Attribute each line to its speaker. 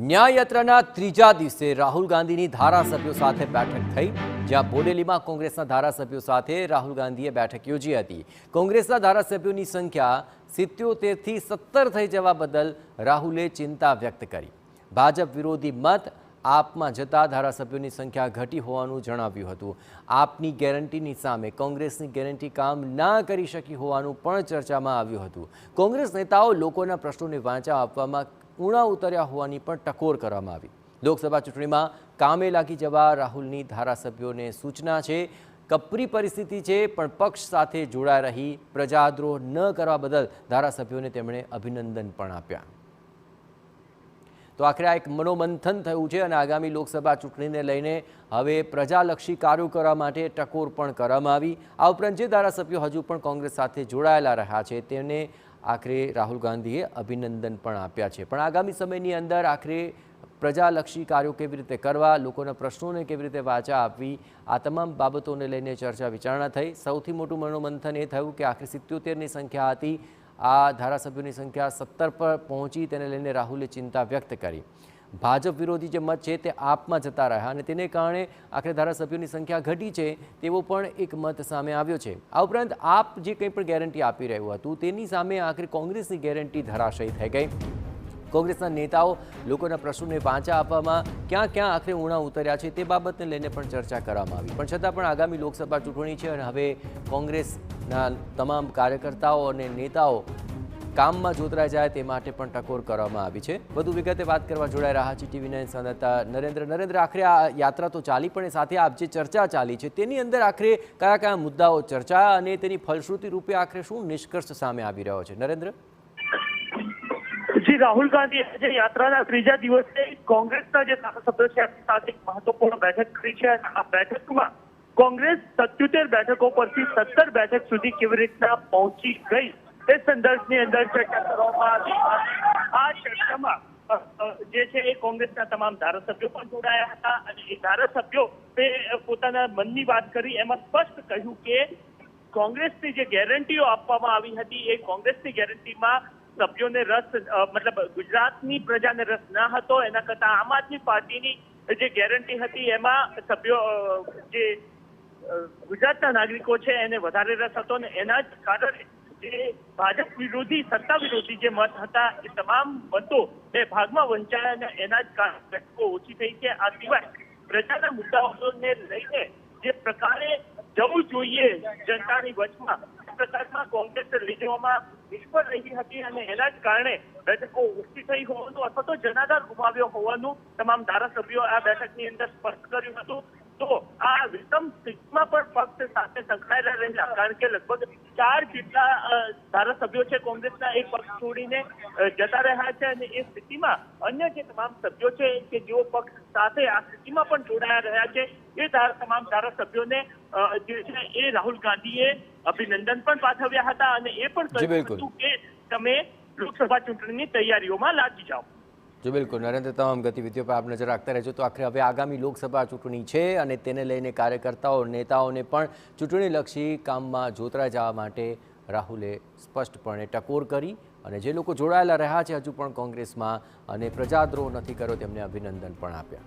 Speaker 1: ન્યાયયાત્રાના ત્રીજા દિવસે રાહુલ ગાંધીની ધારાસભ્યો સાથે બેઠક થઈ, જ્યાં બોડેલીમાં કોંગ્રેસના ધારાસભ્યો સાથે રાહુલ ગાંધીએ બેઠક યોજી હતી। કોંગ્રેસના ધારાસભ્યોની સંખ્યા 77 થી 17 થઈ જવા બદલ રાહુલે ચિંતા વ્યક્ત કરી। ભાજપ વિરોધી મત આપમાં જતા ધારાસભ્યોની સંખ્યા ઘટી હોવાનું જણાવ્યું હતું। આપની ગેરંટીની સામે કોંગ્રેસની ગેરંટી કામ ના કરી શકી હોવાનું પણ ચર્ચામાં આવ્યું હતું। કોંગ્રેસ નેતાઓ લોકોના પ્રશ્નોને વાંચા આપવામાં ઊણા ઉતર્યા હોવાની પણ ટકોર કરવામાં આવી। લોકસભા ચૂંટણીમાં કામે લાગી જવા રાહુલની ધારાસભ્યોને સૂચના છે। કપરી પરિસ્થિતિ છે, પણ પક્ષ સાથે જોડાઈ રહી પ્રજાદ્રોહ ન કરવા બદલ ધારાસભ્યોને તેમણે અભિનંદન પણ આપ્યા। તો આખરે આ એક મનોમંથન થયું છે અને આગામી લોકસભા ચૂંટણીને લઈને હવે પ્રજાલક્ષી કાર્યો કરવા માટે ટકોર પણ કરવામાં આવી। આ ઉપરાંત જે ધારાસભ્યો હજુ પણ કોંગ્રેસ સાથે જોડાયેલા રહ્યા છે તેને આખરે રાહુલ ગાંધીએ અભિનંદન પણ આપ્યા છે। પણ આગામી સમયની અંદર આખરે પ્રજાલક્ષી કાર્યો કેવી રીતે કરવા, લોકોના પ્રશ્નોને કેવી રીતે વાચા આપવી, આ તમામ બાબતોને લઈને ચર્ચા વિચારણા થઈ। સૌથી મોટું મનોમંથન એ થયું કે આખરે 77ની સંખ્યા હતી, આ ધારાસભ્યોની સંખ્યા 17 પર પહોંચી, તેને લઈને રાહુલે ચિંતા વ્યક્ત કરી। ભાજપ વિરોધી જે મત છે તે આપમાં જતા રહ્યા અને તેને કારણે આખરે ધારાસભ્યોની સંખ્યા ઘટી છે તેવો પણ એક મત સામે આવ્યો છે। આ ઉપરાંત આપ જે કંઈ પણ ગેરંટી આપી રહ્યું હતું તેની સામે આખરે કોંગ્રેસની ગેરંટી ધરાશયી થઈ ગઈ। કોંગ્રેસના નેતાઓ લોકોના પ્રશ્નોને વાંચા આપવામાં ક્યાં ક્યાં આખરે ઊણા ઉતર્યા છે તે બાબતને લઈને પણ ચર્ચા કરવામાં આવી। પણ છતાં પણ આગામી લોકસભા ચૂંટણી છે અને હવે કોંગ્રેસના તમામ કાર્યકર્તાઓ અને નેતાઓ કામમાં જોતરાઈ જાય તે માટે પણ ટકોર કરવામાં આવી છે। વધુ વિગતે વાત કરવા જોડાઈ રહ્યા છે TV9 સંવાદદાતા નરેન્દ્ર। આખરે આ યાત્રા તો ચાલી, પણ સાથે આપ જે ચર્ચા ચાલી છે તેની અંદર આખરે કયા કયા મુદ્દાઓ ચર્ચા અને તેની ફલશ્રુતિ રૂપે આખરે શું નિષ્કર્ષ સામે આવી રહ્યો છે? નરેન્દ્ર
Speaker 2: જી, રાહુલ ગાંધી આજે યાત્રાના ત્રીજા દિવસે કોંગ્રેસના જે ધારાસભ્યો છે એમની સાથે એક મહત્વપૂર્ણ બેઠક કરી છે। આ બેઠકમાં કોંગ્રેસ 77 બેઠકો પરથી 17 બેઠક સુધી કેવી રીતના પહોંચી ગઈ તે સંદર્ભની અંદર ચર્ચા કરવામાં આવી। આ ચર્ચામાં જે છે એ કોંગ્રેસના તમામ ધારાસભ્યો પણ જોડાયા હતા અને એ ધારાસભ્યો તે પોતાના મનની વાત કરી। એમાં સ્પષ્ટ કહ્યું કે કોંગ્રેસની જે ગેરંટીઓ આપવામાં આવી હતી એ કોંગ્રેસની ગેરંટીમાં સભ્યોને રસ, મતલબ ગુજરાતની પ્રજાને રસ ન હતો, એના કરતા આમ આદમી પાર્ટીની જે ગેરંટી હતી એમાં સભ્યો જે ગુજરાતના નાગરિકો છે એને વધારે રસ હતો ને એના જ કારણે જે ભાજપ વિરોધી, સત્તા વિરોધી જે મત હતા એ તમામ મતો એ ભાગમાં વંચાયા અને એના જ કારણે બેઠકો ઓછી થઈ છે। આ સિવાય પ્રજાના મુદ્દાઓને લઈને જે પ્રકારે જવું જોઈએ જનતાની વચમાં, આ પ્રકારમાં કોંગ્રેસ લઈ જવામાં નિષ્ફળ રહી હતી અને એના જ કારણે બેઠકો ઓછી થઈ હોવાનું અથવા તો જનાધાર ગુમાવ્યો હોવાનું તમામ ધારાસભ્યો આ બેઠકની અંદર સ્પષ્ટ કર્યું હતું। તો આ વિષમ સ્થિતિમાં પણ પક્ષ સાથે સંકળાયેલા રહેલા, કારણ કે લગભગ 4 જેટલા ધારાસભ્યો છે કોંગ્રેસના એ પક્ષ છોડીને જતા રહ્યા છે અને એ સ્થિતિમાં અન્ય જે તમામ સભ્યો છે કે જેઓ પક્ષ સાથે આ સ્થિતિમાં પણ જોડાયા રહ્યા છે એ તમામ ધારાસભ્યોને જે છે એ રાહુલ ગાંધીએ અભિનંદન પણ પાઠવ્યા હતા અને એ પણ કહ્યું હતું કે તમે લોકસભા ચૂંટણીની તૈયારીઓમાં લાગી જાઓ।
Speaker 1: જો બિલકુલ નરેન્દ્ર, તમામ ગતિવિધિઓ પર આપ નજર રાખતા રહેજો। તો આખરે હવે આગામી લોકસભા ચૂંટણી છે અને તેને લઈને કાર્યકર્તાઓ, નેતાઓને પણ ચૂંટણીલક્ષી કામમાં જોતરાઈ જવા માટે રાહુલે સ્પષ્ટપણે ટકોર કરી અને જે લોકો જોડાયેલા રહ્યા છે હજુ પણ કોંગ્રેસમાં અને પ્રજાદ્રોહ નથી કર્યો તેમને અભિનંદન પણ આપ્યા।